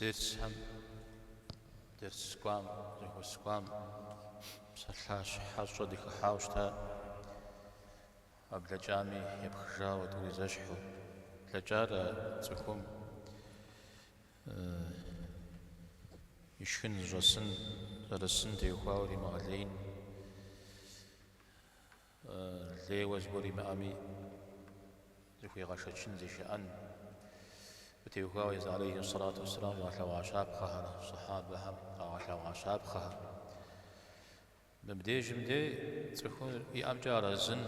درسهم درس قام جهوس قام سلاش حاجة ديك حاوشتا قبل جامي يبخجا ودوري زشحو لجارة تكون يشكن جسن رسن ديوخاوري مالين لي وزبوري مامي زخوي غشتشن زي شأن بتيوخاوي عليه الصلاة والسلام وعلى عشابخها صحابها وعلى عشابخها بمدي جمدي تكون يأمجار الزن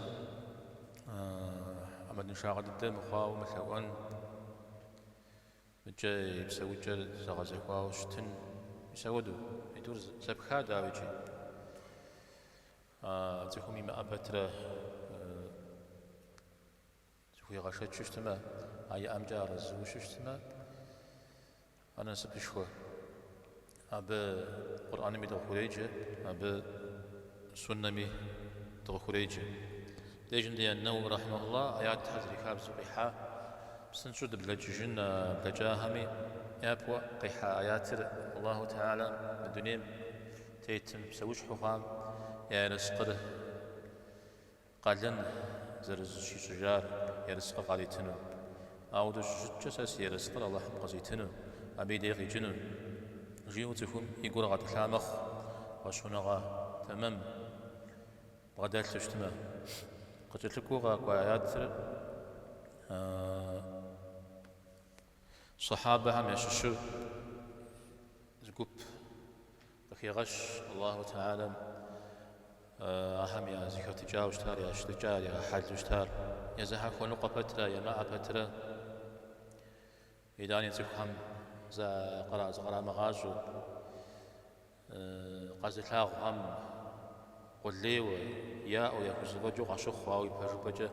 أمد نشاغل الدم خواو مثلون مجاي بسوي جل زغزي خواو شتن يسودو يدور زبخا داوجي تكون مما أبتره تكون غشت ششتما أي أمجار الزو ششتما أنا سبشوا أب قرآن مي دخوليجة أب سنة مي دخوليجة ليجن دي النو رحمه الله آيات حزري كاب زقيحة بسنشد بلججن بلجاهمي يابوا قيحة آيات الله تعالى بدونيم تيتم سوش حفام يا رزقه قالن زرزشي شجار يا رزق قاليتنو أو جسس يا رزق الله قزيتنو أبي ديغي جنو جيو تفهم يقول غاد حامخ وشنغا تمام بغدال تجتمع قلت لكو قوايات صحابة هم يششو زقوب بخي غش الله تعالى أهم يا زكاة تجاوز تار يا اشتجار يا حال تجتار يا زها خلق فترة يا ماء فترة إداني تفهم زا قرا مغازو قازتلاغ هم قليو يا أو يا كزوجو عشخ أو يبربجة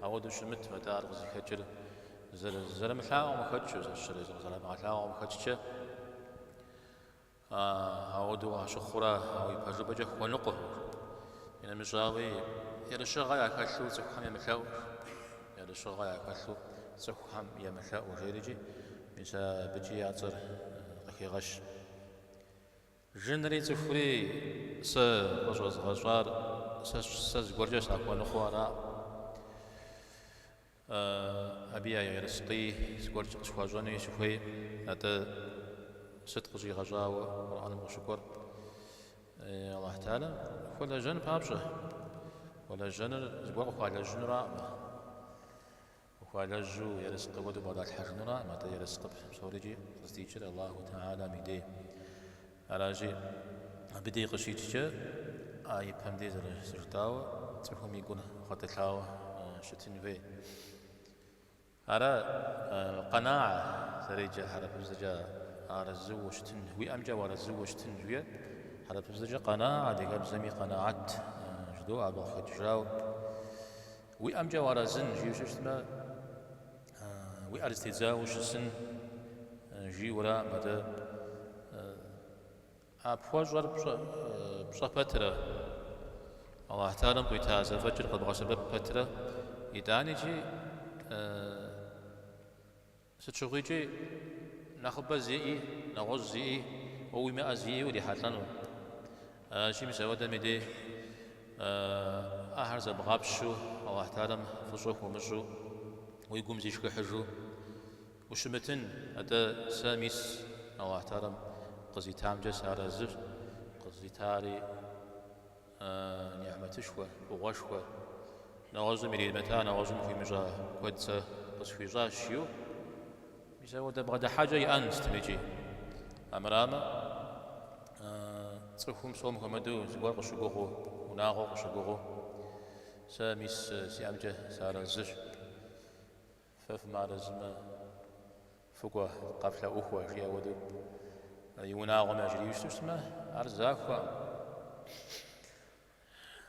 أو دوش مت مدار غزي كجر زر ملاو مخدش زر ملاو مخدش أو دو عشخورا أو يبربجة خنقه يعني مجاوي يا الشغا يا كلو زخم يا ملاو يا الشغا يا كلو زخم يا ملاو غيرجي مثل بجي يعطر أخي غش جنري تفري س غزوز غزوار س زغرجس أكو نخوارا أبيا يرسقي زغرج شواجوني شوي هذا صدق زي غزاو قرآن وشكر الله تعالى ولا جن بابشه ولا جن زغر ولا جن رام وقال جو يرزق ودو بعد الحجنرا ما يرزق بسوريجي رستيجر الله تعالى ميدي أراجي بدي قشيتشة أي بحمدي زرتاو تفهم يقول خطلاو شتين في أرا قناعة سريجة حرف الزجا أرا الزو شتين وي أمجا ورا الزو شتين ويا حرف الزجا قناعة دي قبل زمي قناعات جدو أبو خجراو وي أمجا ورا زن جيو شتما وي أرستيزا وشسن جي ورا مدى أبواجر بصفترة الله تعالى بيتازا فجر قد بغسبب فترة يداني جي ستشغي جي نخبا زيئي نغز زيئي ووي ما أزيئي ودي حاتلانو شي مساودة مدي أهرز بغابشو الله تعالى فصوح ومجو ويقوم زي شكو حجو وشمتن هذا ساميس الله تعالى قصي تام جس على الزر قصي تاري نعمة شوى وغشوى نغزم يريد متى نغزم في مجا ودسة بس في جاشيو بيساوي ده بغدا حاجة يأنس تميجي أمراما تصرفهم صوم محمدو زوار قشقوغو وناغو قشقوغو ساميس سيامجة سارة الزر فف مارزما فقوة قفلة أخوة شيا ودو يوناغو ما جري يشتسمه أرزاقوا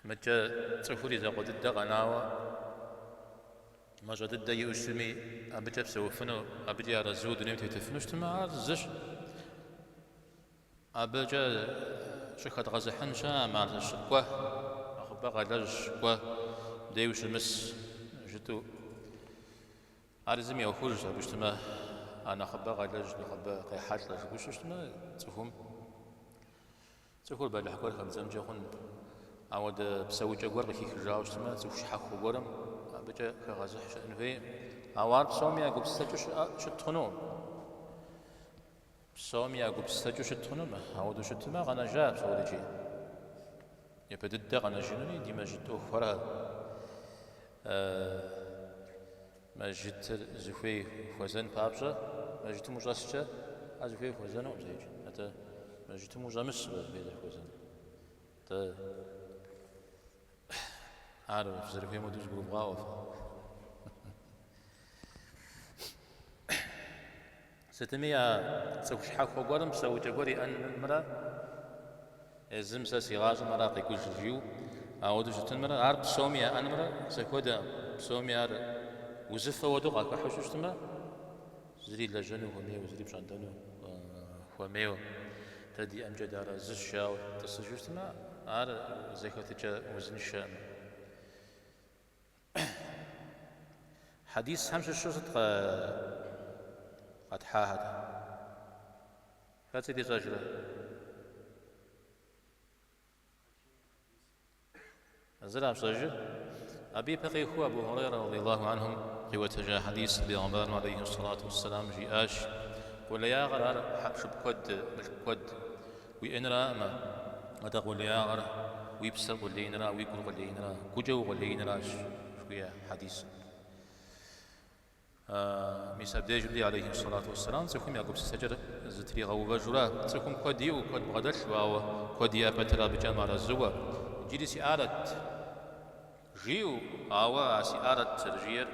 متى تفوري زاقو ضد غناوة ما جا ضد يوشمي أبجاب سوفنو أبجي أرزود نمتي تفنشتما أرزش أبجا شخد غزحن شا مع الشقوة أخبا غلاج شقوة ديوش المس جتو أرزمي أخرج أبجتما أنا خبا غالج خبا قيحات لا شو شتما تفهم بالله حكوا لكم زمجة خن عود بسوي جوار غير خجاوش تما تفش حكوا قرم بجا كغازح شأن في عوار بسومي أقول بستجوش شتخنون بسومي أقول بستجوش شتخنون عود شتما غنا جاب سوالي جي يبدأ غنا جنوني ديما جتو فرها ما جت زفي فوزن بابجا ما جت مجاسجة زفي فوزن أو زيج هذا ما جت مجامس بهذا فوزن تا عارف زرفي مدوز بغاوف ستمية سوش حق وقرم سوي جوري أن مرة زمسة سيغاز مرة قيكوش جيو أودو جتن مرة عارف سومية أن مرة سكودا سومية وزفة ودوغا كحوش تما زري لجنو وميو زري بشاندنو وميو تدي أمجد على زشاو تصجوش تما على زيكو تجا وزن الشام حديث همش الشوط قد حاهد فاتدي زاجرة زرع بصجر أبي بقي هو أبو هريرة رضي الله عنهم قوة حديث بيغمبر عليه الصلاة والسلام جياش ولا يا غرار حبش بكود بالكود وينرا ما أتقول يا غرار ويبسر ولا ينرا ويقول ولا ينرا كجو ولا ينراش شوية حديث ميساب ديجلي عليه الصلاة والسلام سيكون يعقوب السجر زتري غوبا جرا سيكون كودي وكود بغدش واو كودي أبتلا بجمع الزوا جيري سيارة جيو آوا سيارة سرجير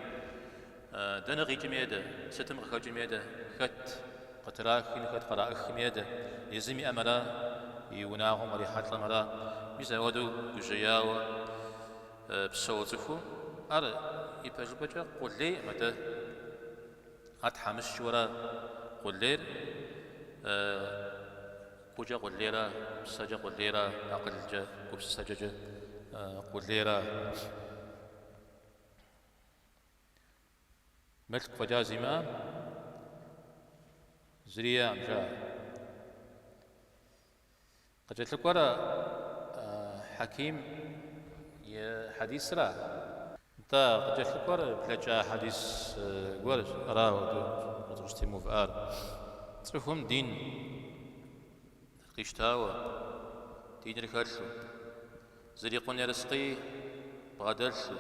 دنغي جميدة ستم غخو جميدة خت قطراك خت قراء خميدة يزمي أمرا يوناغم وريحات لمرا ميزاودو بجياو بصوتكو أرى يبجبجا قولي متى أتحمش ورا قولير كوجا قوليرا سجا قوليرا أقلجا كوبس سجا قوليرا ملك فجازما زريا أمجا قد جت لك ورا حكيم حديث را انت قد جت لك ورا بلجا حديث ورش راه وتشتموا في آر تفهم دين قيشتاوى دين ركالشو زريقون يرسقي بغدلشو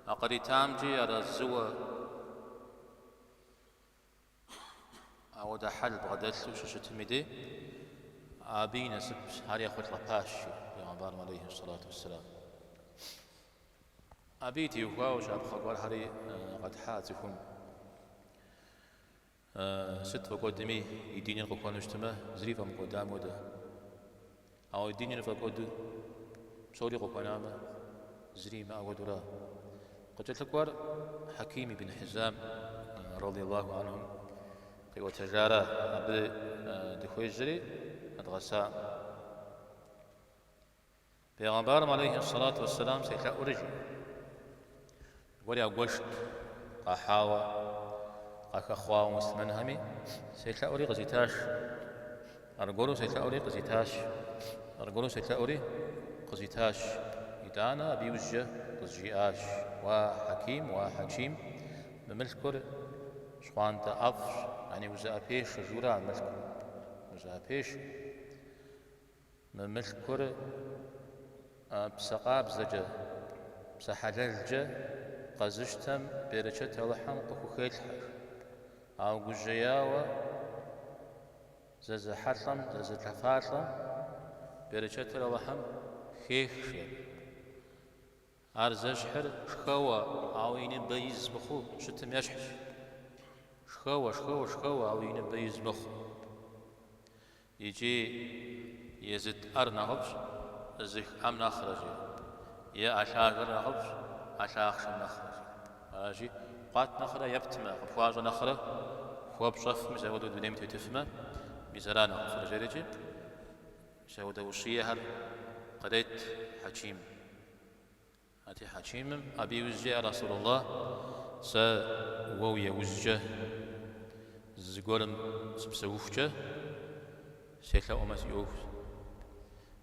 أقري تامجي على الزوى أو دا حل بغدلشو ششتميدي أبينا سب هاري أخوة لباشي بيغمبار عليه الصلاة والسلام أبيتي وكاو شاب خقوال هاري قد حاتكم ست وقدمي يديني القوان اجتماع زريفة مقدام ودا أو يديني الفقود شوري قواناما زريمة أو درا قد تلقور حكيم بن حزام رضي الله عنهم قوة تجارة أبي دخوي الجري أدغساء بيغمبار عليه الصلاة والسلام سيكلا أرجي ولي أقوشت قحاوة قاك أخوة ومسلمان همي سيكلا أوري قزيتاش أرقولو سيكلا أوري قزيتاش أرقولو سيكلا أوري قزيتاش إدانا بيوجه قزجياش وحكيم وحكيم بملكور شوان تأفش يعني وزا بيش جورا ملك وزا بيش بملكور بسقاب زجا بسحلجة قزشتم بيرشت لحم قخوخيل أو جياوة زز حرم زز الحفاظة برشة لوحم خيخ شيء أرزش حر شخوة أو ين بيز بخو شتم يشحش شخوة أو ين بيز بخو يجي يزد أرنا غبش زخ أم نخرج يا أشاغر غبش أشاخش نخرج أجي قات نخرة يبتما خواج نخرة خواب شف مزود بديم تتفما مزرانا فرجرجي مزود وصية هر قريت حكيم هاتي حكيم أبي وزجي رسول الله سا وويا وزجه زغورم سبسوفجه سيلا أمس يوف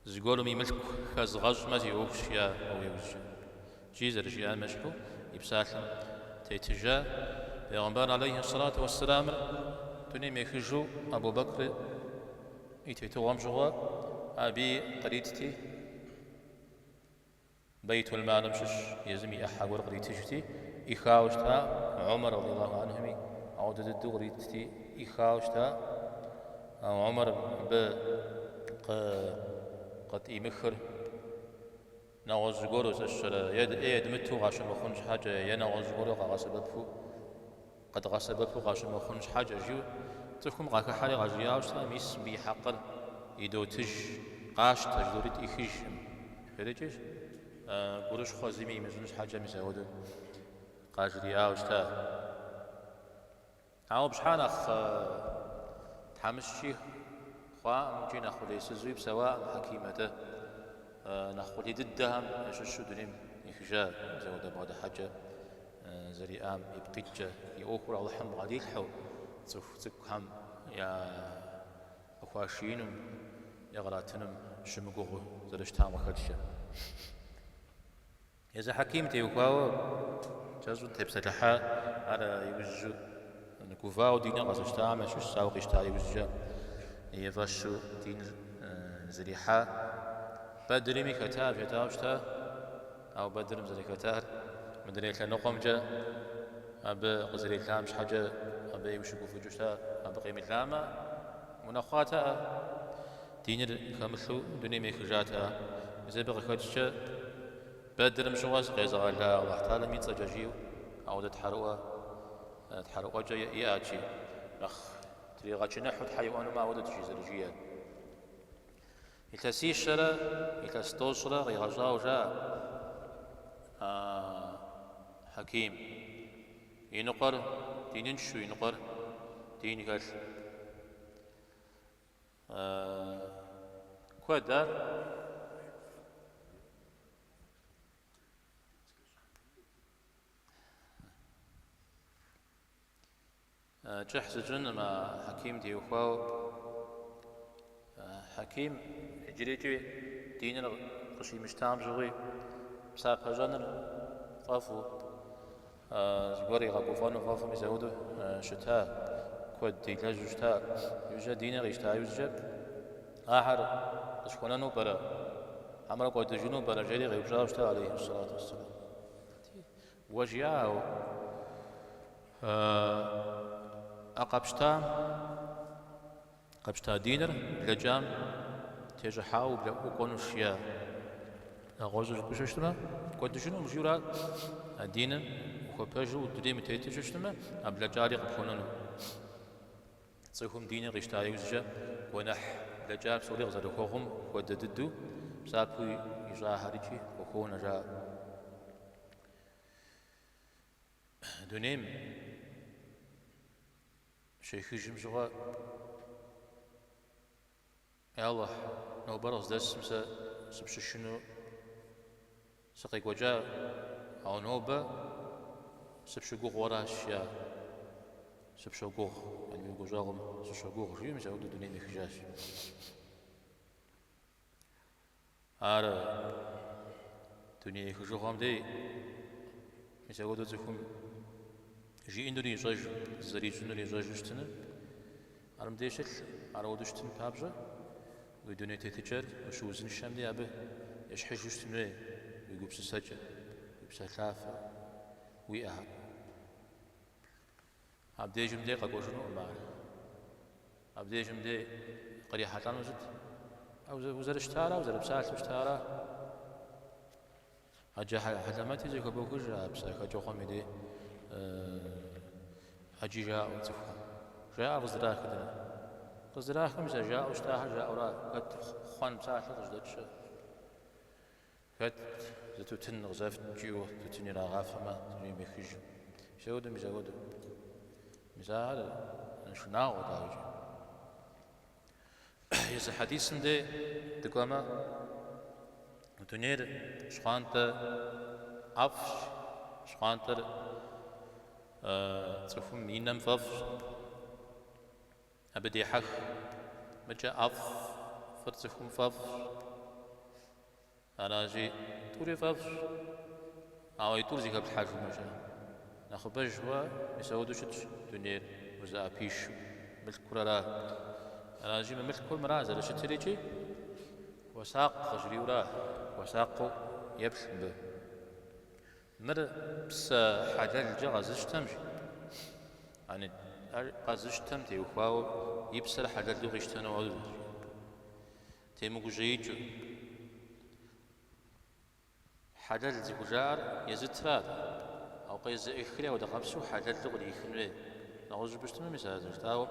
زغورم يملك خزغز ما يوفش يا أو يوفش جيزر جيان مشكو يبسالم تيتجا پیغمبر عليه الصلاة والسلام تني ميخجو أبو بكر يتيتو ومجوا أبي قريتتي بيت المال مشش يزمي أحاور قريتشتي إخاوشتا عمر رضي الله عنه عودة الدغريتي إخاوشتا عمر ب قد يمخر نغز غورز الشر يد متو غاش ما خنش حاجة ينغز غورو غاسببو قد غاسببو غاش ما خنش حاجة جو تفكم غاك حالي غاجياوشتا ميس بي حقر يدوتج قاش تجدوريت إخيش فريجيش قروش خوزيمي مزنش حاجة مزودو قاجري آوشتا عاو بشحانخ تحمشي خوا ممكن ناخذ يسزوي بسواء حكيمته ناخذ ضدهم يششو دريم يخجا زود بعد حاجة زريام يبقيتجا يأخر على حم غادي حو تفهم يا أخواشينم يغراتنم شمقوه زرش تام خدشة إذا حكيم تيوكاو جازو تبسلحا على يوجو نكوفاو دينا غازش تام شو ساوق يشتاي يوجا يفشو دين زريحا بدرمي كتاب جتاوشتا أو بدرم زري كتار مدري كلا نقم جا أب غزري كلام ش حاجة أب يوشكو في جوشتا أب قيمة لاما مناخاتا دين كمثلو دنيا ميخجاتا إذا بقى كتشا بدرم شواز قيزا الله الله تعالى ميت جاجيو أو تحرقوا جاي يأتي أخ تريغاتش نحو حيوان ما ودت شي زرجيا يتسي الشرا يتستوصرا غيغزاو جا حكيم ينقر دينين شو ينقر دين قال كودار جحز جن مع حكيم ديوخاو حكيم هجريجي دين القشي مشتام جوي بساق هجانر طافو زغوري غاقوفانو فافو مزودو شتاء كود ديلا جوشتا يوجا دين غيشتا يوجا آخر قشكونانو برا عمرا قود جنو برا جيري غيبجاوشتا عليه الصلاة والسلام وجياو قبشتا دينر لجام تجحاو بلا وقونوشيا غوزو كوششتما كود شنو مجورا دينر وخبجو دريم تيتشتما ابلا جاري قبونو تصيهم دينر غيشتا يوزجا ونح لجاب سوري غزر خوهم كود ددو بسابو يجا هاريجي وخونا جا دونيم شيخ جمجوا يا الله نو برز دس مسا سبش شنو سقيق وجا او نوبه سبش غوغ وراش يا سبش غوغ يعني غوجاهم سبش غوغ جي مسا ودو دنيا مخجاش ارا دنيا خجوهم دي مسا ودو زكم جي إندوني جاج زري جنوري جاج وشتنا عرم ديشل عرو دوشتن بابجا ويدوني تيتجر وشو وزن الشام دي أبه يشحش وشتنا ويقوب سسجة ويبسا خلافة ويأها عبدي جمدي قاقو جنو معنا عبدي جمدي قرية حتان وزد أو وزر اشتارا وزر بسالت اشتارا هجا حلماتي زي كبوكو جا بسا خجو خميدي حجي جاء وتفهم جاء غزراك دنا غزراك مش جاء واشتاح جاء ورا قد خوان مساحة غزدتش قد زتو تن غزافت جيو تتني راغاف ما تني بخج شودو مزودو مزال نشناو داوجي يز حديث دي دقوما وتنير شخانت عفش شخانت تفهم ينام فف أبدي حخ مجا أف فرتكم فف أنا جي توري فف أو يطور زي قبل حاجة مجا ناخذ جوا يسودو شت دنيا وزا بيش ملك كرارا أنا جي من ملك كل مرازة لشت ريجي وساق خجري وراه وساق يبش به مر بس حاجة الجا زش تمشي يعني قازش تم تي وخاو يبسل حاجة اللي غيشتنا وعدو تي مقجيجو حاجة اللي كجار يزيد تراد أو قيز إخرى ودقابسو حاجة اللي غدي يخنوه نعوز بشتما مساعدة تاو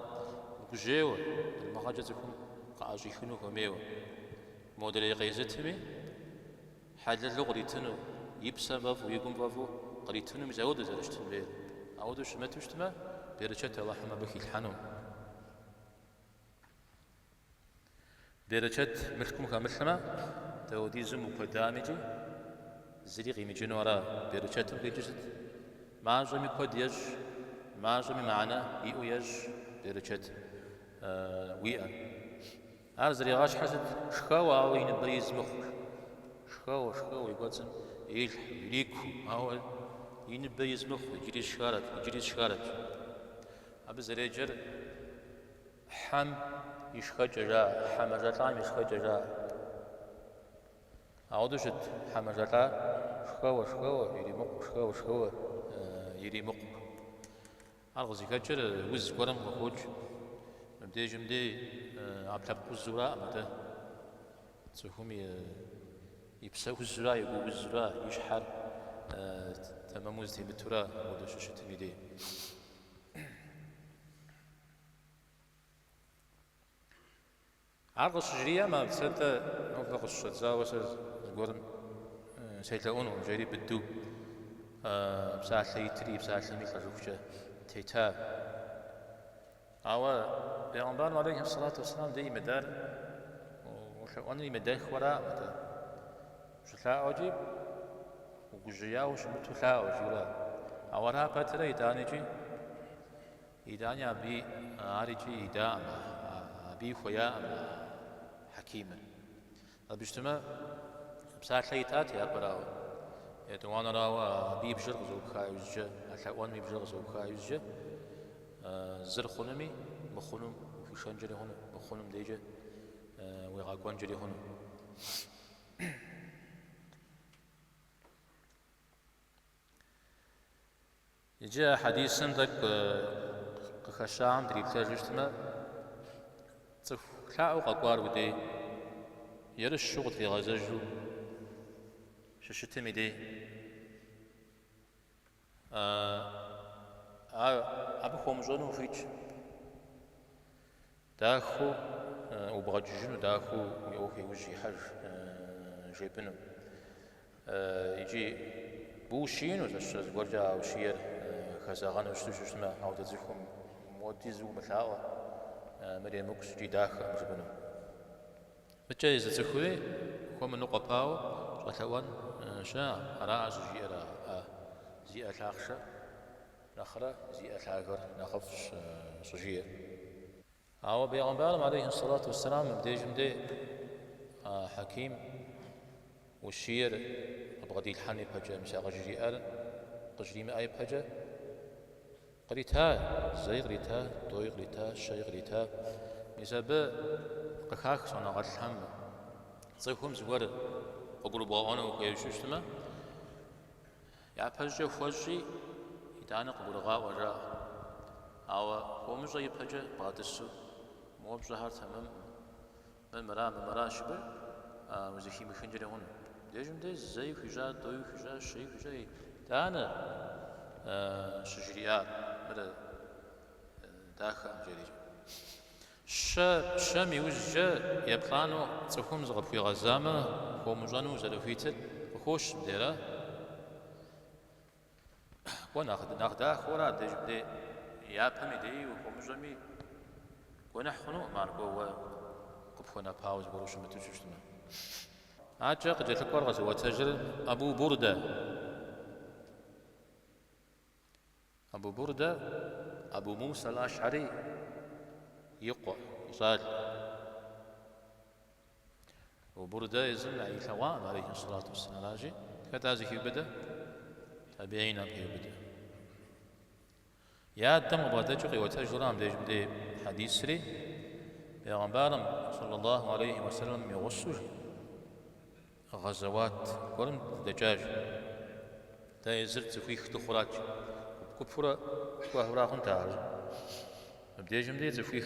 مقجيو المخاجة تكون قاعد يخنو كميو موديل قيزتمي حاجة اللي غدي تنو يبسل بافو يقوم بافو قد تنو مساعدة زرشتن بيه عودو شمتو شتما بيرشت الله حما بكي الحنون بيرشت ملكم كملحما تودي زمو قدامجي زريقي مجن ورا بيرشت بيجسد ما جمي قد يج ما جمي معنا يو يج بيرشت ويا أرزري غاش حسد شخاوة أو ينبريز مخ شخاوة يقولون يليكو أو ينبريز مخ يجري شخارت أبي زريجر حم يشخجرا حمجرا يشخجرا عودشت حمجرا شخوة يري مق يري مق أرغزي كجر وز قرم خروج مبدي عبد الزراء متى تسهم يبسو الزراء يقول الزراء يشحر تمام وزتي بالترا ودش شتني دي عرض الشجرية ما بسالته نطلق الشتزا وسز قرن سيتلاقونه جري بدو بساعة ثيتري بساعة ثمي خرجوكشة تيتا أو بيغمبان عليه الصلاة والسلام دي مدار وأنا مدار خورا مدار شتلا أجيب وجيا وشمتو لا أجيلا أورها باترا يدانيجي يداني أبي عارجي يدام أبي خويا حكيما بيجتمع بساعة ثيتات يا براو يدوانا راوا بي بجرغ زوج خايوجة أتلاقون بي بجرغ زوج خايوجة زر خنمي بخنم في شنجري هنا بخنم ديجة ويغاقون جري هنا يجي حديث سندك كخشام دريبتا جشتما تخلاو قاقوار ودي يرى الشغل في غزاجو ششتمي دي أبو خمجانو فيج داخو وبغججنو داخو يوفي وجي حج جيبنو يجي بوشين وتشتز ورجع وشير خزاغان وشتوشتما أو تزيكم موديزو مثلاوة مريم مكس جي داخل مجبنو متجايز تخوي هو من نقطاو شلوان شا راعز جيرا زي أتلاخشة نخرة زي أتلاخر نخفش صجير أو بيغمبالم عليه الصلاة والسلام مدي حكيم والشير أبغدي الحني بحاجة مساق جيئال قجري ما أي بحاجة قريتها زي قريتها دوي قريتها شاي قريتها يسابة قخاك صنع غد الحم صيفهم زوار أقول بغانا وكيوشوشتما يا بحاجة فوجي يدانا قبول غاء وجاء أو هو مجا يبحاجة بعد السو مو بجهر تمام من مرا شبر وزيكي مخنجري هون ديجم دي زي خجا دوي خجا شي خجا دانا شجريات مدى داخل جريج شامي وجه يبقانو تفهم زغب في غزامة هو مجانو زلو فيتر وخوش بديرا وناخدا خورا ديجم دي يابهمي دي وهو مجامي ونحخنو ماركو قبخونا باوز بروش متوشتنا عاجا قد يتكور غزوة تجر أبو بردة أبو موسى الأشعري يقوى يصال وبردة يزم على ثوان عليه الصلاة والسلام راجي كتازي في بدأ تابعين في بدأ يا دم بادجقي وتجرام ديج بدي حديث سري بيغمبارم صلى الله عليه وسلم يغصر غزوات قرم دجاج دا يزرت فيك تخراج كفرة كفرة خن تعرض بديج بدي زفيك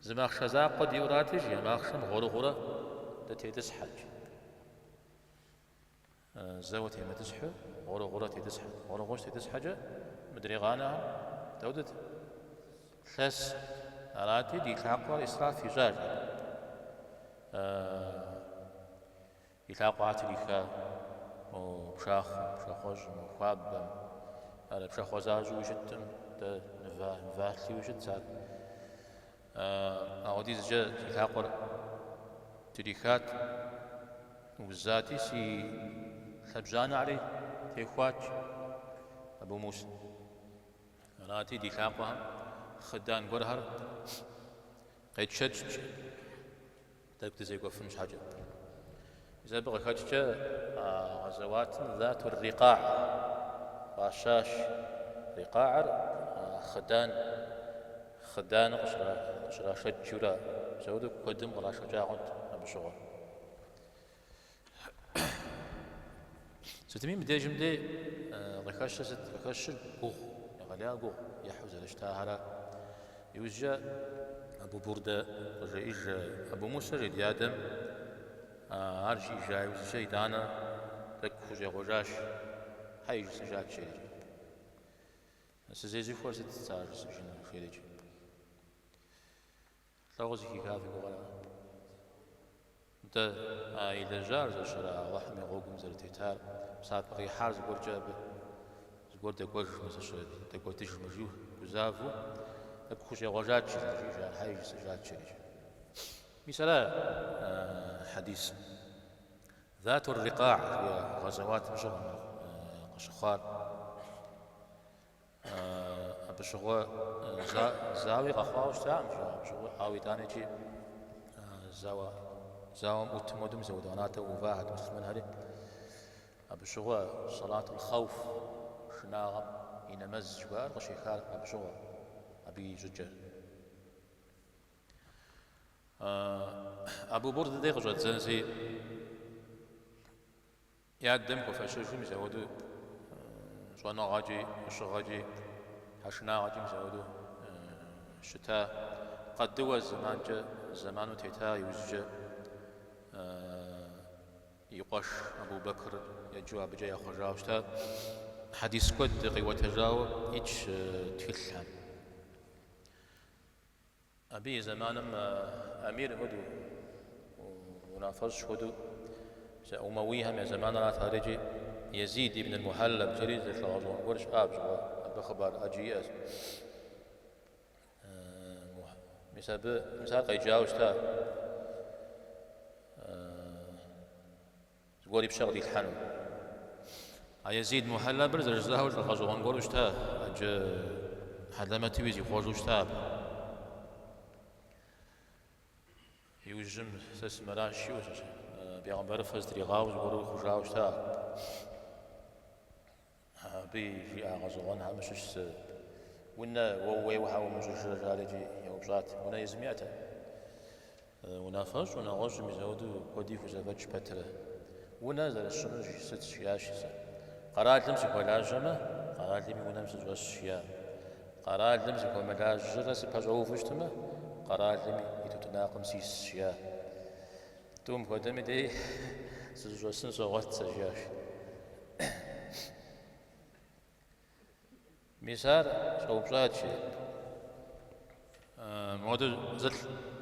زماخ شزاق قد يوراتج يا ماخشم غرغرة تتيدس حج زوت هي متسحة غرغرة تتسحة غرغرة تتسحة مدري غانا تودت ثلاث أراتي دي تلاقوا إسراف في زاج يتلاقوا عتريكا وبشاخوز وخاب على بشاخوزاج وجدتم نفاثي وجد ساد أوديز جا يتلاقوا تريكات وزاتي سي ثبزان عليه تيخوات أبو موسى راتي دي ثاقها خدان قرهر قيد شجج تبكت زي قف مش حاجة إذا بغى خججة غزوات ذات الرقاع رشاش رقاع خدان قشرة شجورة زودك قدم قرا شجاعة أبو شغل ستمين بدي جمدي ركاش قوغ غليا قوغ يحوز الاشتاهرة يوجا أبو بردة رئيس أبو موسى ريد آدم أرجي جاي وزي دانا لك خوجي غوجاش هاي سجات شيء سزيزي فرصة تتعرض سجن خيرج تغوزي كي كافي قولا انت إذا جار زشرا وحمي غوغم زرتيتار ساعات بقي حارز برجاب زقول دقوش مسشد دقول تيش مجيو كزافو أكوش يغوجات شيء هاي سجات شيء مثلا حديث ذات الرقاع هي غزوات مجرمة قشخار بشغل زاوي قخواوش تام بشغل هاوي تاني شيء زاوم أتمودم زوداناته وفاهد مسلمن هذه بشغل صلاة الخوف شناغم ينمز جوار غشيخال بشغل أبي زجاج أبو بردة ديق جد زنسي يعدم كفاشوشي مزودو شوانا غاجي وشغاجي حشنا غاجي مزودو شتاء قد دوا زمان تيتا يوزج يقش أبو بكر يجوا بجاي خرجاو شتاء حديث كد قوة تجاو إيش تفلهم أبي زمانم أمير هدو ونافذ هدو أمويهم يا زمان لا تارجي يزيد ابن المحلب جريد الغزوان ورش بخبر أجياز مثال قيجاوش تا تقولي بشغلي الحنو يزيد محلب برز رجزاوش الغزوان ورش تا أج حلما تويزي خوزوش تا يوجم سس مراشي وش بيغمبر فزدري غاوز ورو خجاوش تا بي غزوان همشش ونا ووي وحاو مجوش رجالجي يوبزات ونا يزمياته ونا فاش ونا غوش مزودو كودي فزافاتش باتره ونا زال الشمج ست شياشي قرات لمسي كولاجمه قرات لمي ونا مسي زواش شيا قرات لمسي كولاجره سبازو فشتمه قرات لمي يتناقم سيس شيا توم قدامي دي سجوسن صوت سجاش مثال صوبات شيء مودو زل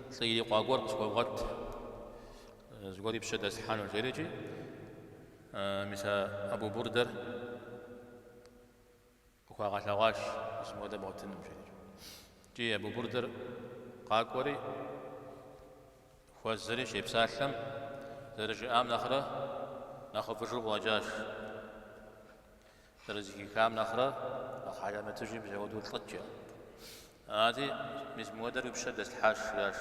سيدي قاقور صوبات زغوري بشدة سحان الجريجي مثال أبو بردر وقاقاش لغاش اسمه ده موتن مجريجي جي أبو بردر قاقوري خوزري شيء بسالم درجة عام نخرة ناخذ فرجوق وجاش درجة كام نخرة حاجة ما تجي بجودو الطجة هذه مش مودر يبشد الحاش ياش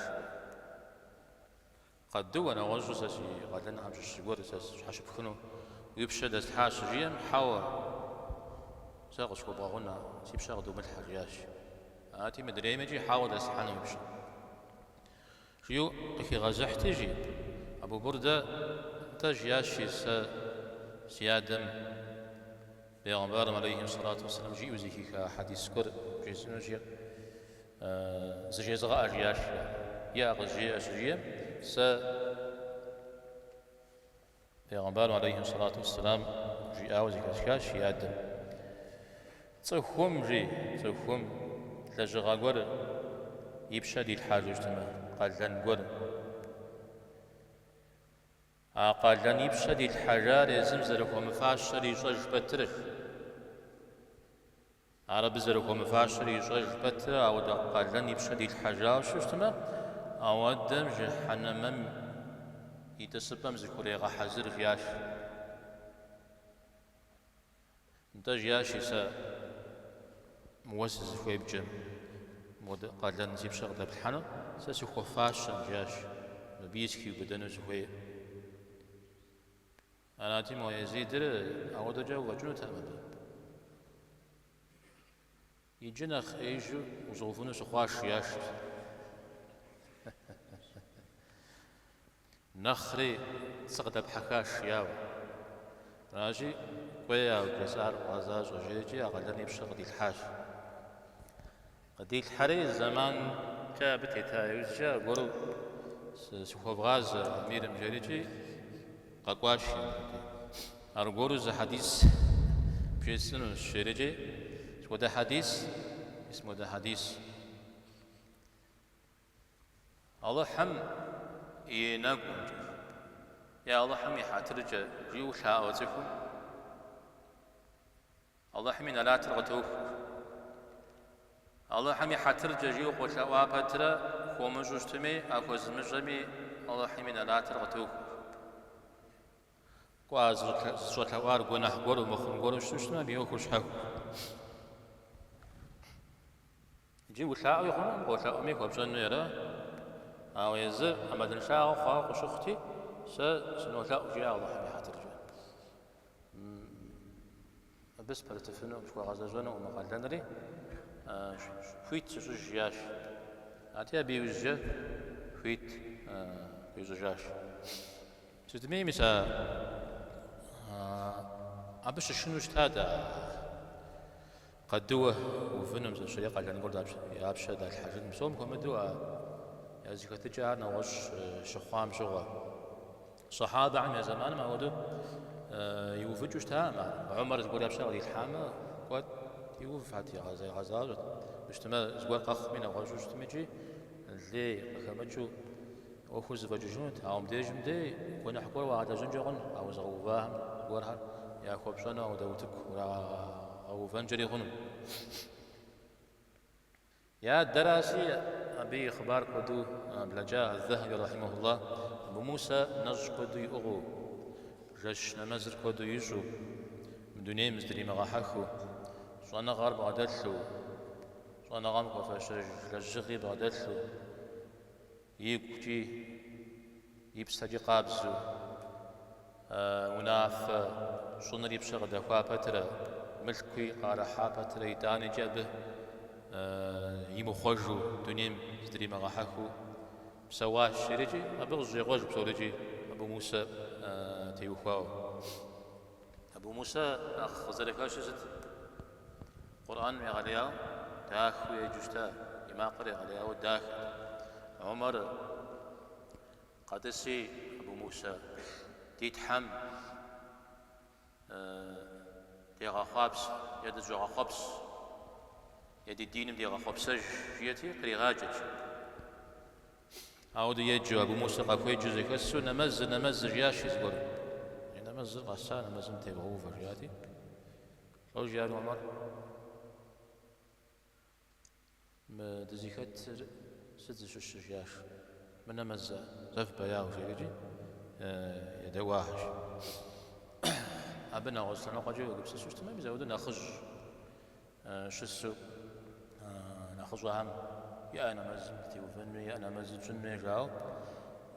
قد دو أنا وجه ساسي قد لنا همش الشجور ساس حاش بخنو يبشد الحاش جيم حوا ساقش كوباغونا سيب شاغدو ملح ياش هاتي مدري مجي حاول أسحانه يبشد شيو قفي غزح تجي أبو بردة تجياشي سيادم بيغمبار عليه الصلاة والسلام جي وزيكي حديث كر جيسنو جي زجي زغا أجياش يا غزي أجيام بيغمبار عليه الصلاة والسلام جي أوزيك أشكاش يادم تصفهم تلجغا قر يبشدي الحاجة اجتماع قال لن قر قال لن يبشدي الحجار يزمزرك ومفاشر يجوج بترك عرب زرك ومفاشر يجوج بتر أو قال لن يبشدي الحجار شو اجتماع أو دم جحنم يتسبم زكوري غحزر فياش انت جياشي سا موسز خوي بجم قال لن نزيب شغله بالحنم ساسي خو فاشن جياش مبيسكي وبدنو زخوي أنا أتي ما يزيد أو دجا وجنو تمام يجنا خيجو وظروفنا سخواش ياش نخري سقط بحكاش ياو راجي ويا وكسار وازاج وجيجي أقلني بشغل الحاش قديل حري زمان كابتي تايوجا قولوا سخوبغاز أمير مجريجي قاقواشي أرغورو ذا حديث بجيسن الشريجي وده حديث اسمه ده حديث الله حم يناقون يا الله حم يحاترج جيو شاوتكم الله حم لا ترغتوك الله حم يحاترج جيو قوشاوا باترا خومجوجتمي أكو زمجمي الله حم لا ترغتوك قواز شوتوار قناح قولو مخون قولو شوشنا بيوكوش حكو جيو شاو يخونم قوشاو ميكو بجنو يرى أو يزر أما دنشاو خاق وشختي سنو شاو جيا الله حمي حاترجا بس برتفنو شكوا غازاجونا ومقالدنري فويت شو جياش أتيا بيوجا فويت بيوجاش تدمي مسا أبش شنو اجتهد قدوه وفنم زي الشريقة اللي نقول أبش هذا الحاجات مسوم كم دوا يا زكاة تجار نوش شخام شغل صحابة عن زمان ما ودو يوفج اجتهام عمر تقول أبش هذه الحامة قد يوف حتى غزا غزا اجتماع زقوا قخ من غزو اجتماعي اللي كمتشو وخوز فجوجون تاوم ديجم دي كنا حكوا وعد جنجون أو زغوفاهم ورها يا خوبشنا ودوتك ولا أو فنجري غنم يا دراسي أبي إخبار قدو بلجاء الذهبي رحمه الله أبو موسى نج قدو يغو جش نمزر قدو يجو مدوني مزدري مغاحكو شوانا غار بعدتلو شوانا غام قفاش لجغي بعدتلو يكتي يبستجي قابزو وناف شنر يبشغ دخوا بترا ملكي قارحا بترا يداني جابه يمخوجو دنيم زدري مغاحكو بسواش شريجي أبغزي غوج بسوريجي أبو موسى تيوخواو أبو موسى أخ زركاش زد قرآن مغالياو داخو يجوشتا يما قري غالياو داخ عمر قدسي أبو موسى تيتحم ديغا خابس يد جوغا خبس يد الدين ديغا خبسج جيتي قريغاجج عاود يجو أبو موسى قاكوي جزي كسو نمز جياشي زبر نمز غسان نمز تيغو فرجاتي لو جيان عمر دزيكت ست شش جياش من نمز زف بياو شيجي يدواهش أبنا غسلنا قجوا قبس شو ما بيزودنا خج شسو خزوهم يا أنا مزم تيوفن يا أنا مزم جن جاو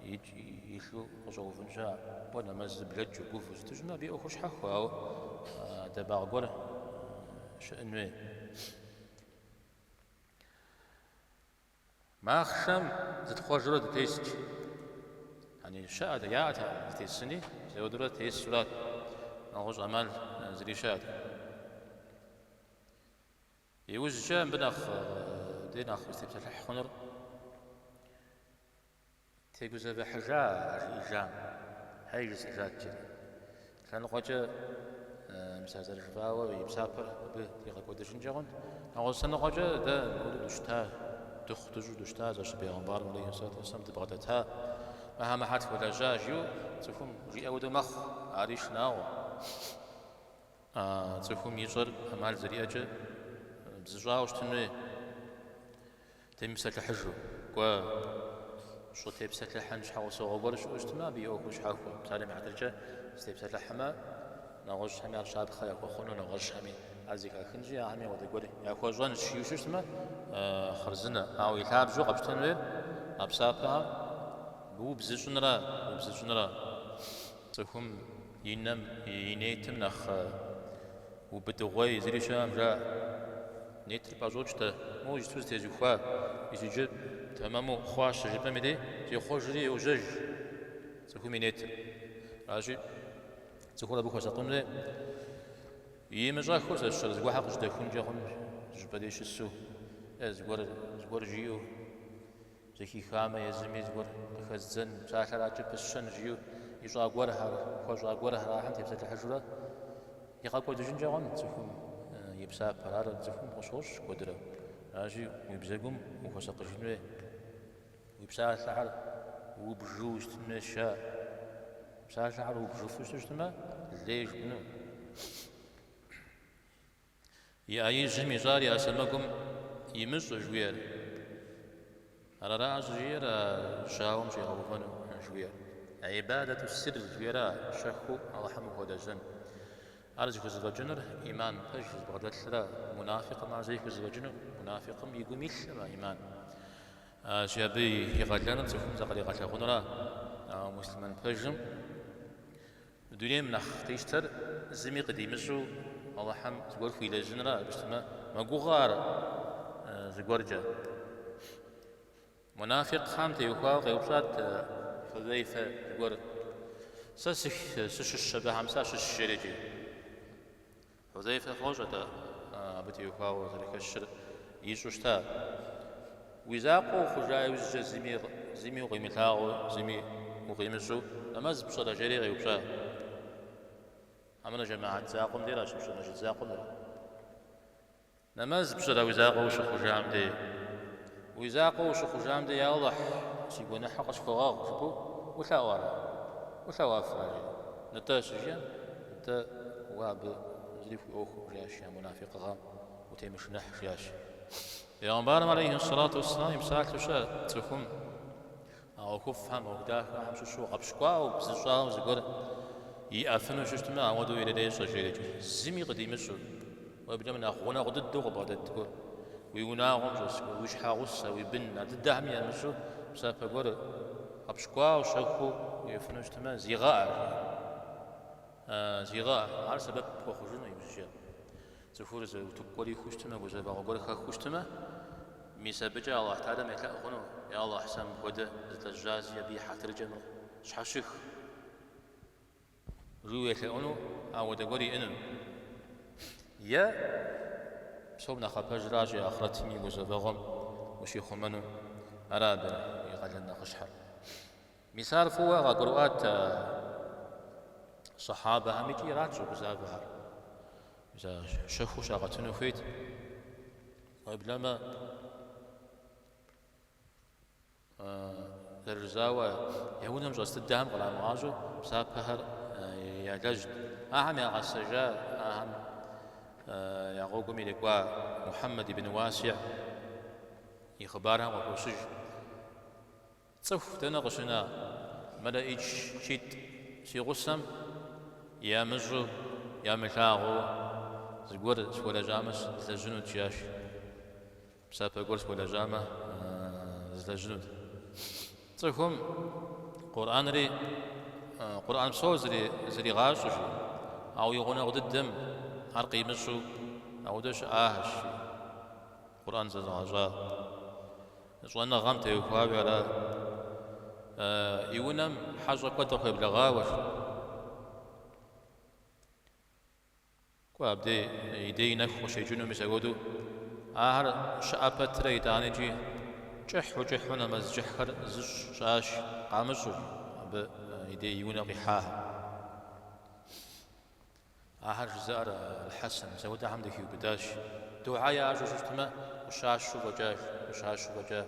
يشلو خزو فنجا وانا مزم بلج وقوف تجنا بي أخش حخوا دبا غور شأنه ما خشم زد خجرة تيست يعني شاهد يا تيسني زودرة تيست سورات نغوز عمل زري شاهد يوز جام بناخ ديناخ استبتلح خنر تيجوز بحجاء إيجام هايجز إيجاد جدي كان قوجة مسازر الجفاوة ويبسافر بيغا قودشن جاغن نغوز سنة قوجة دا نولو دشتا تخدجو دشتا زاش بيغنبار عليه الصلاة والسلام تبغدتها مهما حد ولا جاجيو تفهم جي أود مخ عريش ناو تفهم يجر أمال زرياجة بزجاوش تنوي تمسك حجو قوا شو تمسك لحنش حوصو غبر شو اجتماع بيوكوش حاكو سالم عدرجة تمسك لحما نغش همي عرشاد خياك وخونو نغش همي عزيك خنجي همي ودا قولي يا خوجوان شيوش اجتماع خرزنا أو يلعب جو قبش تنوي أبسابها وبزجنرا تفهم ينم ينيتم نخ وبدغوي زري شام جا نيت البازوجته مو يجتوز تيجي خوا يجي تمامو خواش جبنا مدي جي خوجري وجج تفهم ينيت راجي تقول ابو خاصه لي يمجا خوش الشر زغوا حق جدا كون جاهم جبديش السو زغور جيو زكي خامة يزمي زغور خزن ساخرات بسشن جيو يجا غورها خوجا غورها راح تبسط الحجره يقاكو دجنجاهم تفهم يبسا برار تفهم خصوص قدره اجي ويبزقم وخصق جنوي ويبسا الشعر وبجوج تمشى بسا الشعر وبجوفوش تجتمع ليش بنو يا اي جمي جاري اسمكم يمس جوير على راس جير شاوم شي غوفن جوير عبادة السر جويرا شخو الله حمو هذا جن أرجو زوجنر إيمان فج بغداد سرا منافق مع زيك زوجنر منافق يقوم يسرا إيمان شابي يغلنا تفهم زقلي قتل خنرا مسلمان فجم الدنيا من تيشتر زمي قديمشو الله حم زقول في لجنرا بشتما ما غار زقورجا منافق خام تيوخا غيوبشات فذيفة زقور سش الشبه همساش الشريجي حذيفة خوجة بتي يخاو ذلك الشر يشوشتا ويزاقو خجاي وزج زمي وقيمتاو زمي وقيمشو نماز بشرا جري غيوبشا عمنا جماعة زاقم ديرا شمشو نجد زاقم ديرا نماز بشرا ويزاقو وش خجام دي ويزاقو وش خجام دي يا الله سيقونا حقش فغاغ شبو ولا وارا ولا وافراجي نتاش جيان نتا واب زريف أخو رياش يا منافق غام وتيمش نح رياش يغنبارم عليه الصلاة والسلام يمساك لشاء تفهم أو كفهم أو كداك هم شو قبشقوا وبزجا وزقر يأفنوا شو اجتماع ودو إلى ليش رجيلك زمي قديم شو وبلا من أخونا قد الدغ بعد الدغ ويوناهم جس ويشحاوس ويبن الدهم يا مشو بسافر قر قبشقوا وشكوا يأفنوا اجتماع زغاء زغاء على سبب وخرجنا يمشي تفور زي تقولي خوشتما وزي بقولي خوشتما ميسبجا الله تعالى ما يلاقونه يا الله حسن بوده الجاز يبي حتى الجمر شحشخ روي يلاقونه أو تقولي إنن يا صوبنا خباج راجع آخرتني وزي بقوم وشي خمنو أراد يقلنا خشحر مثال فوا قرؤات صحابة هم يجي راجعوا بزابها إذا شافوا شاغتنا فيت قبلما الرزاوة يهونهم جلست الدهم قلعا مغاجو بسابها يا ججد أهم يا غسجاء أهم يا غوكمي لكوا محمد بن واسع يخبارها وكوسج تصف تناقشنا ملا إيش شيت شي غسم يا مجرو يا ملاغو زقور ولا جامس زجنو تجاش بسابة قرص ولا جامع زل جنود تخم قرآن ري قرآن بصور زري غاش أو يغنى غد الدم عرقي مشو أو دش آهش قرآن زل غاجا جوانا غامت يخوابي على يونم حاجة قد أخي بلغاوش كوابدي يدي نخ وشيجونو مسعودو آهر شعبت ري دانجي جح وجحونا مزجحر زش شاش قامشو بيدي يونا قحاه آهر جزار الحسن مسعود حمد كيو بداش دعايا عجوز اجتماع وشاش وجاش وشاش وجاه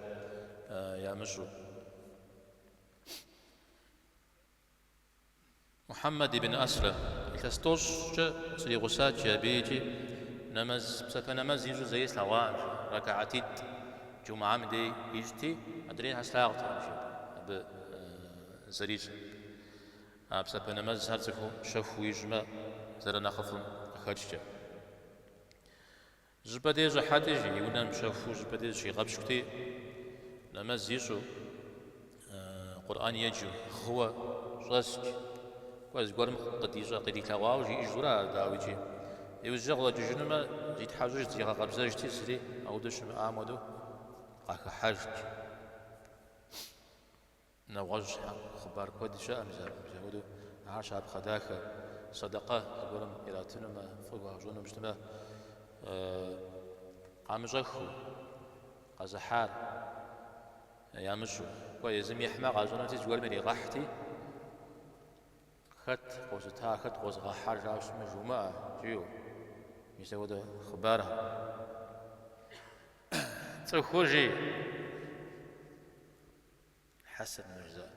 يا مشو محمد بن أسلم التستوش سري غسات بيجي نمز بسبب نمز يجو زي سلوان ركعتيت جمعة مدي يجتي أدري هسلاغت ب زريج بسبب نمز هرزكو شفو يجمع زرنا خفم خرجته جبدي جحاتي جي ونام شفو جبدي شي غبشكتي نمز يجو قرآن يجو هو رزق كواز قرم قديجة قديتا واوجي إجورا داوجي يوزع الله جنما جيت حاجة زي غابزة جتي سري أو دش آمدو قاك حاجة نواج خبار كود شاء مزودو عاش عب خداك صدقة قرم إراتنا ما فوق جونا مجتمع قام جخو قزحار يا مشو كويس يحمى غازونا تجول مني راحتي خط قوزتها خط قوز غحار جاوش مجموعة جيو يسوي خبارها تخرجي حسن مجزاء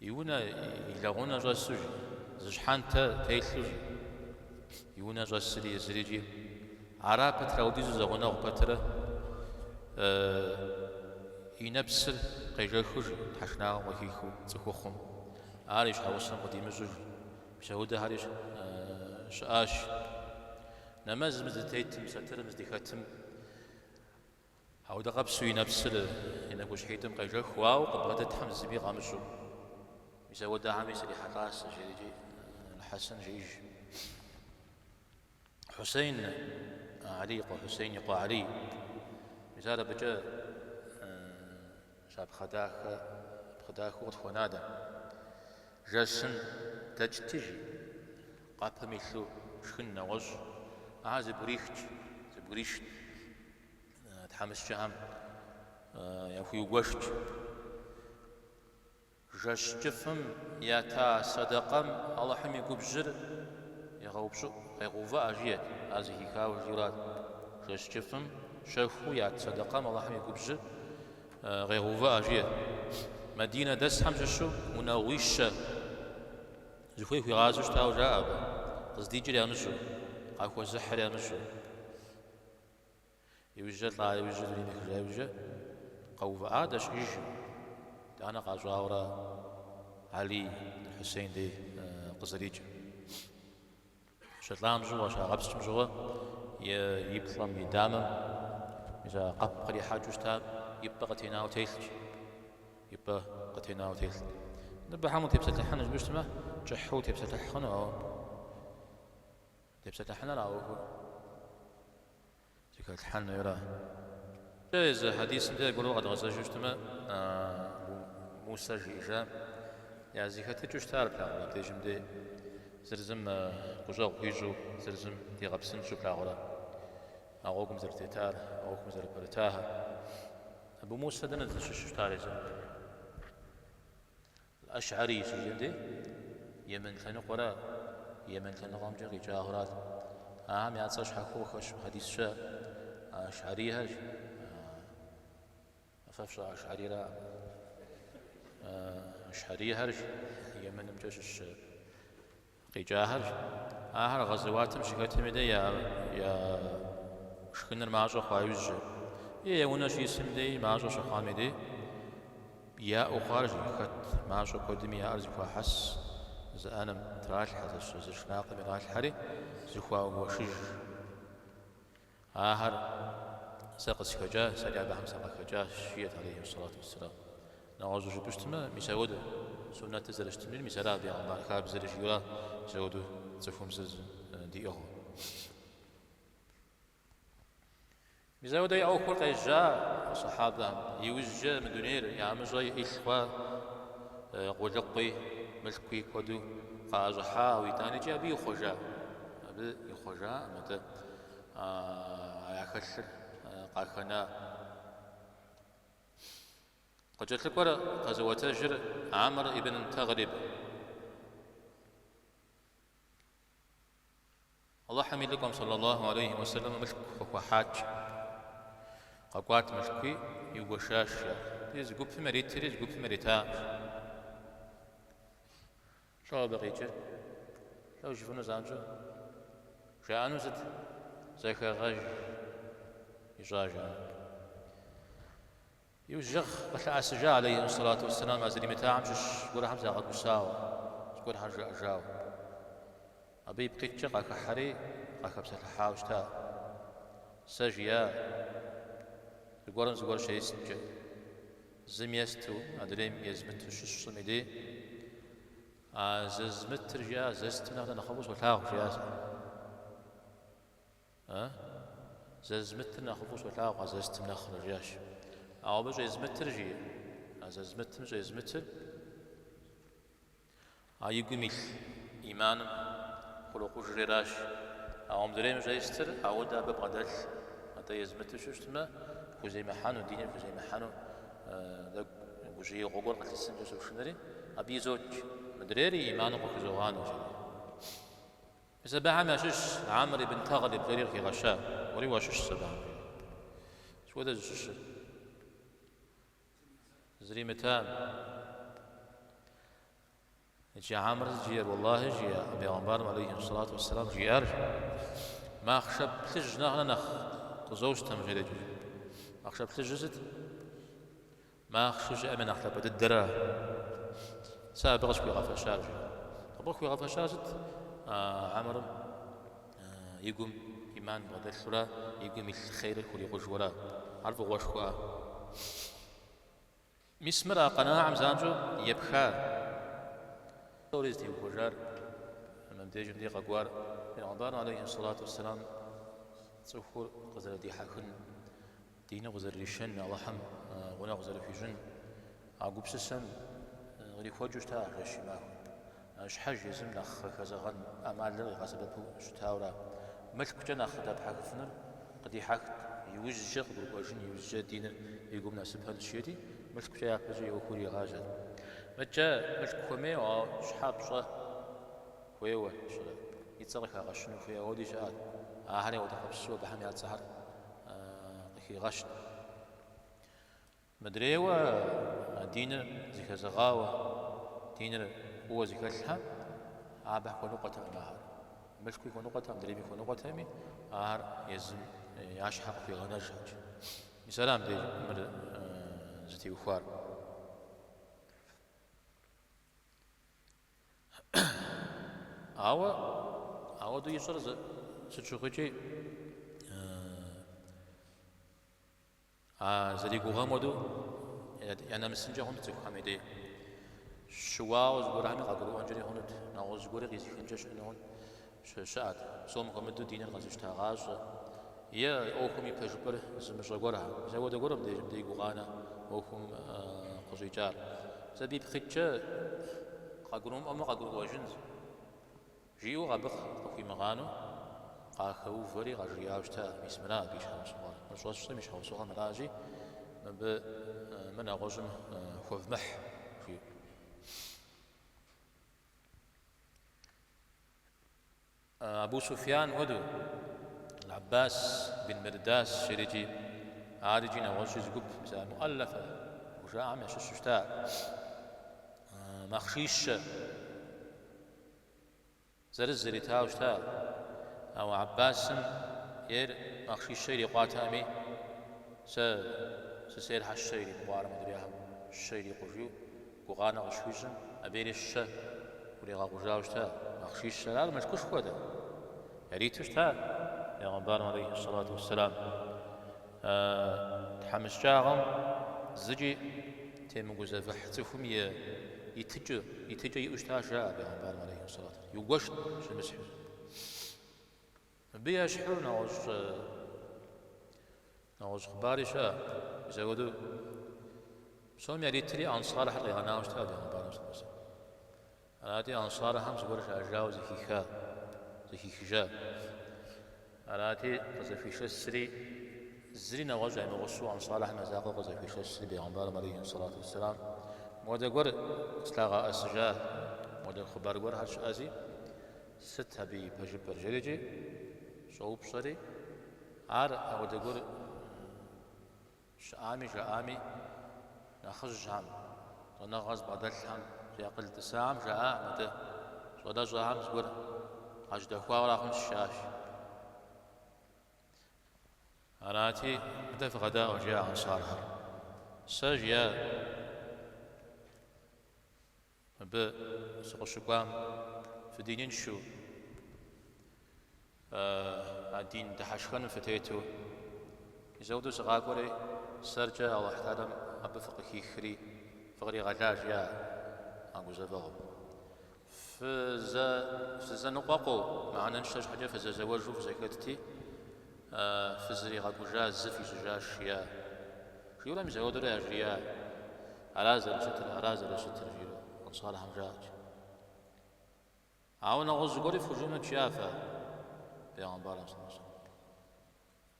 يونا يلاغونا جا السجي زجحان تايثلوجي يونا جا السري زريجي عرابة راوديزو زغونا غبترة ينبسل قيجا خرج حشنا وكيخو تخوخم عارش حوصنا قديم الزوج بشهودة عارش شاش نماز مزدتيتم ستر مزديختم هاودا قبسو ينبسل إنك وش حيتم قيجا خواو قبغة تحمز زبي غامشو بشهودة عامس اللي حراس جيجي الحسن جيج حسين علي حسين يقوى علي مثال بجا شاب خداخ وتخونادا جاسن تجتجي قابا ميثلو شخن نوز زبريشت تحمس جام يخوي وشت جاش جفم ياتا صدقم الله حمي قبجر يغوبشو يغوفا أجيال هذه كاو جيرات جاش جفم شافو يات صدقم الله حمي قبجر غيغوفا أجيال مدينة دس حمجشو مناويش زخوي في غازوش تاو جاب قصدي جري أمشو أكو زحر أمشو يوجد لا يوجد لي مخرج يوجد قوفا آدش إيجي أنا قاجورا علي الحسين دي قزريج شتلام جوا شا غبس جوا يبطلم يدامم إذا قبقري حاجوش تاب يبقى قتينا وتيلج يبقى قتينا وتيلج نبى حمو تبسة الحنة جبشتما جحو تبسة الحنة أو تبسة الحنة أو ذكر الحنة يرى جايز حديث ده يقولوا قد غزا جبشتما موسى جيجا يا زيكا تجوش تعرف لا تيجم دي زرزم قجاو قيجو زرزم دي غبسن شوف لا غرا أغوكم زرتيتار أغوكم زربرتاها أبو موسى دنا تشوش تاريزا الأشعري سجندي يمن تنقرا يمن تنقام جاقي جاهرات أهم يعطش حكو خش حديث شا أشعري هاج أففشا أشعري را أشعري هرج يمن مجوش قيجاهر آخر غزواتم شكتم دي يا شكن المعاجو خوايوج يا وناش يسم دي معاجو شخامي دي يا أخارج خد معاجو قدمي يا أرزي فحس زانم تراش حتى زشناق من راش حري زخوا وشج آخر سقس خجاه سريع بهم سقى خجاه شيت عليه الصلاة والسلام نعوذ جبشتما مسعود سنة زرشتمير مسرا بيان الله خاب زرش يرا سعود تفهم زز دي أخو مسعود يعو خلق الجاء صحابة يوجه من دونير يعمل إخوة قلقي ملكي كدو قاجحا ويتاني جابي خجا أبي يخجا متى يخسر قاخنا قد جت لك غزوة تاجر عمر ابن تغلب الله حميد لكم صلى الله عليه وسلم ملك وحاج قاقوات ملكي يوشاش تيز قب في مريت تيز قب في مريتا شو بقيتش شو يشوفون زانجو جانو زد زيك غاج يجاجا يوجغ قتل أسجا عليه الصلاة والسلام أزري متاعم شش قول حمزة قد مساو قول حرجع أجاو أبي بقيتش قاك حري قاك بسات الحاوشتا سجيا يقولن زقول شيء سجا زميستو أدريم يزمتو شش صميدي زمت رجع زست من هذا نخبص وتلاغ جاز زمت نخبص وتلاغ زست من آخر رجاش أو بجا زمت رجع زمت مجا زمت يقومي إيمان خلق جراش أو مدريم جا يستر أو دا ببغدل حتى يزمت شو اسمه كوزي محانو ديني كوزي محانو دا وجي غوغور قتل السنجة سوشنري أبي زوج مدريري إيمانه وكزوغانه جدي سبعة ما شش عمرو بن تغلب غير في غشاء وري وشش سبعة شو هذا شش زري متام جي عمرو جير والله جي أبي عمر عليه الصلاة والسلام جير ما خشب تجنا نخ قزوج تمجيد ما خشب تجزت ما خشوش أمن أخلب الدرا سابقش في غفا شارج طبق في غفا شارجت عمر يقوم إيمان بغد الشراء يقوم الخير كل يقول جورا عرف غوشوا مسمر قناع مزانجو يبخا توريز دي وجار من ديجم دي قوار من عمر عليه الصلاة والسلام تسوخر غزل دي حاكن دين غزل ريشن الله حم غنا غزل في جن عقوب سسن غري خوجوش تا غشي ما اش حج يزم نخ كزغن امال لغي غسبتو شتاورا ملك جنا خدا بحكفنا قد يحك يوجه قرقوجن يوجه دين يقوم ناسبها الشيدي ملك جا بجي وكوري غاجل مجا ملك كومي او شحاب صه ويوا شلا يتصرخ غشنو في ودي شاد هاني ودخبسو بحمي سحر في غشن مدريوا دين زي زغاوة دين هو زي كلها عابه كنقطة المهار ملكي كنقطة مدريبي كنقطة مي يزم يشحق في غنجاج بسلام دي مر زتي وخوار أو دو يصير ستشوفي زدي غامودو يعني مسنجا هون تفهم يدي شواو زغور همي قاقلو أنجري هون ناو زغور غيزي خنجش إنه هون شاعد سوم كمدو دينر غازش تاغاز يا أوكم يبجبر زمش غورها زود غورم دي غانا أوكم قزيجار زبي بخيتشا قاقلوم أما قاقلو واجنز جيو غابخ في مغانو قاخو فري غاجياوشتا بسمنا بيش خمس مرات مش مش حوسوها مراجي من أغجم خوف مح في أبو سفيان ودو العباس بن مرداس شريجي عارجين أغجي زقب مؤلفة وجاء عم يششتا مخشيش زرزري تاوشتا أو عباس ير مخشيش شيري قاتامي سير هالشيري مبارم مدريها الشيري قجيو قغانا غشويزن أبير الشا ولي غاقجاوشتا مخشيش لا مشكوش كودا يريتوشتا پیغمبر عليه الصلاة والسلام تحمس جاهم زجي تيمغوزة فحتفهم يتجي يؤشتاشا پیغمبر عليه الصلاة والسلام يوغشت شمسح بيش حر نوش خباري شا يزودو سوم يريتري أنصار حق يغناوش تابع پیغمبر صلى الله عليه وسلم أناتي أنصار هم زبرش أجاو زكي خجا أناتي قزفيش السري الزري نوجه نغسو أنصار هم زاقو قزفيش السري پیغمبر عليه الصلاة والسلام مودا قر استلاغا أسجا مودا خبار قر هرش أزي ست هبي بجبر جريجي صوب صري مودا قر شامي جامي نخرج هم ونغز بدل هم يقل تسام جاء متى صدا جاهم زور أجد خوارا خن الشاش أناتي متى في غداء وجاء أنصارها سجيا بسقش قام في دينين شو الدين دحشخن فتيتو يزودو سقاقوري سرجة أو احترم أبو فقه خري فقري غلاج يا أقول زفاهم فزا نقاقو معنا نشتاج حاجة فزا زواجو فزا كتتي فزري غاقو جا زفي زجاش يا شيولا مزودو رياج يا أرازل ستر جيرو وصالح مجاج عاونا غزقوري فجونا تشافا بيغمبار صلى الله عليه وسلم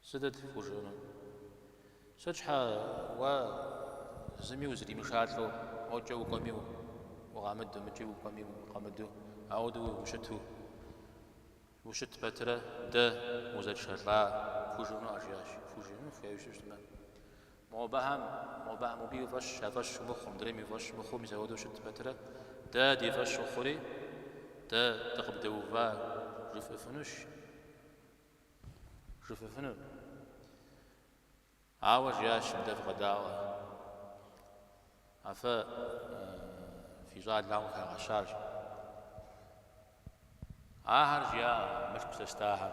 سدد فجونا سجحا وزمي وزري مشاتلو موجو قميو وغامدو مجيو قميو قامدو عودو وشت بترة ده وزد شرلا فوجونو أجياش فوجونو فيايوش اجتماع مو بيو فش مخهم دريمي فش مخهم يزودو شت بترة ده دي فش خوري ده تقبدو فا جففنو عاوج ياش مدف غداوة عفا في زاد لهم كغشارج عهر جا مش بتستاهم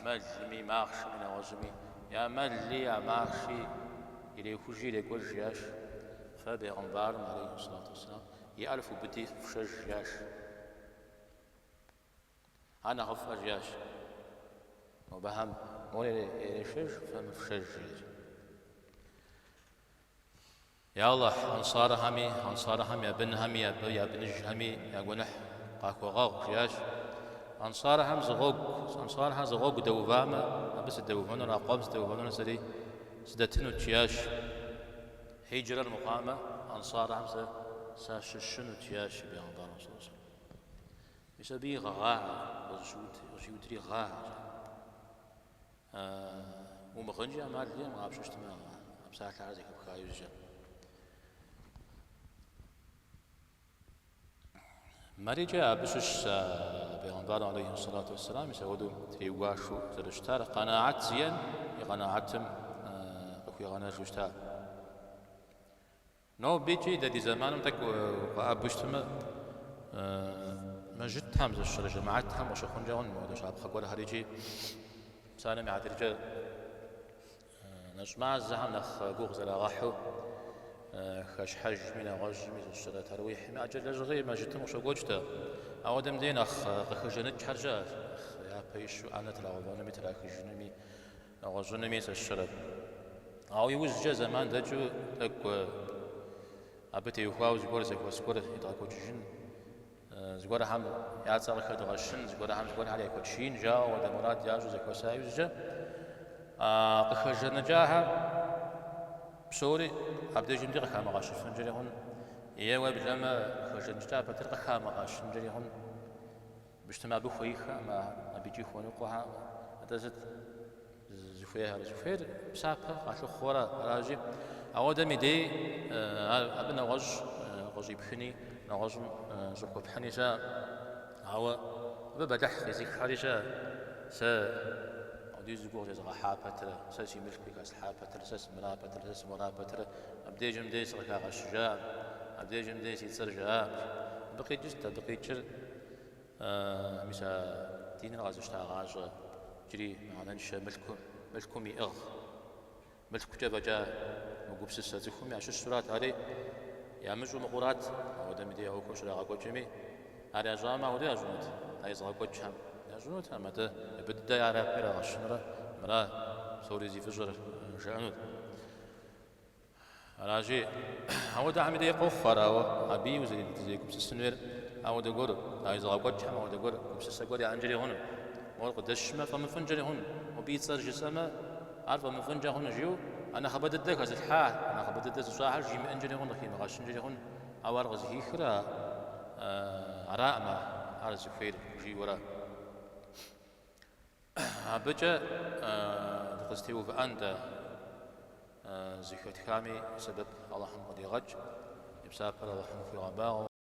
ملمي ماخش من وزمي يا ملي يا ماخشي إلي كوجي لكل جياش فبيغمبار عليه الصلاة والسلام يألف بدي فشج جياش أنا غف جياش وبهم مولي إليشج فمفشج جياش يا الله أنصار همي يا بن همي يا بنج همي يا جنح قاكو غاغ جياش أنصار هم زغوق دوفاما بس الدوفانون أقوامس دوفانون سري سدتنو تياش هجر المقامة أنصار هم ساششنو تياش بيغمبار صلى الله عليه وسلم يسبي غاغ وجودري غاغ ومغنجي أمال لي ما غابش اجتماع بساعة العزيك بخايو الجا مريجا بشش بيغمبار عليه الصلاة والسلام يسودو تيواشو زرشتار قناعات زين يقناعتم أخوي غناش وشتار نو بيجي دي زمانم تك وأبشتم ما جت هم زشر جماعتهم وشخون جون مودش عب خقول هريجي سالم يعترج نجمع الزهم نخ جوغ زلا غاحو خش حج من غج من الشرة ترويح ما أجل جغي ما جتم وش وجته أودم دين خجنت حرجة يا بيشو أنا ترى وأنا مترا خجنمي غجنمي الشرة أو يوز جا زمان دجو تك أبتي يخاوز زبور وسكور يتاكو جن زبور هم يعتصر خد غشن زبور عليه كوتشين جا وده مراد ياجو زكوا سايوز جا خجن جاها بسوري عبد جمدي قخام غاش فنجري هون يا بجما خجن جتا بتر قخام غاش فنجري هون بجتمع بخويخا ما بيجي خوني قها اتزت زفير بسابة قاشو خورا راجي أودا ميدي أبنا غج بحني نغج زخو بحني جا هوا ببدح يزيك خارجة دي زبور جزغا حابتر ساسي مشكي كاس حابتر ساس مرابتر أبدي جمدي سركا غشجا أبدي جمدي سيتسرجا بقي جستا بقي جر مسا دين غازشتا غاجة يجري معنانش ملكم يأغ ملك جبجا مقبس الساتكم يعش السورات هذه يعمجوا مقورات أو دم دي أو كوش لا قوت جمي هذا جامع ودي أجنود هاي زغ قوت شام أجنود هم هذا بدأ يعرف بيرا عشرة مرا سوري زي فجر جانود راجي هو ده عم دي قفر أو أبي وزي كبس السنوير أو ده قر هاي زغ قوت شام أو ده قر كبس السقور يعنجري هون قدش ما فمن فنجري هون وبيتصير جسمه عارفه من فنجا هون جيو انا خبدت دك هذا الحال انا خبدت دك صاحب جي من انجري هون كي ما غاش انجري هون اوار غزي خرا عراء ما عرس خير جي ورا بجا قستيو فاندا زيكوت خامي سبب الله قد يغج يبسافر الله في غباء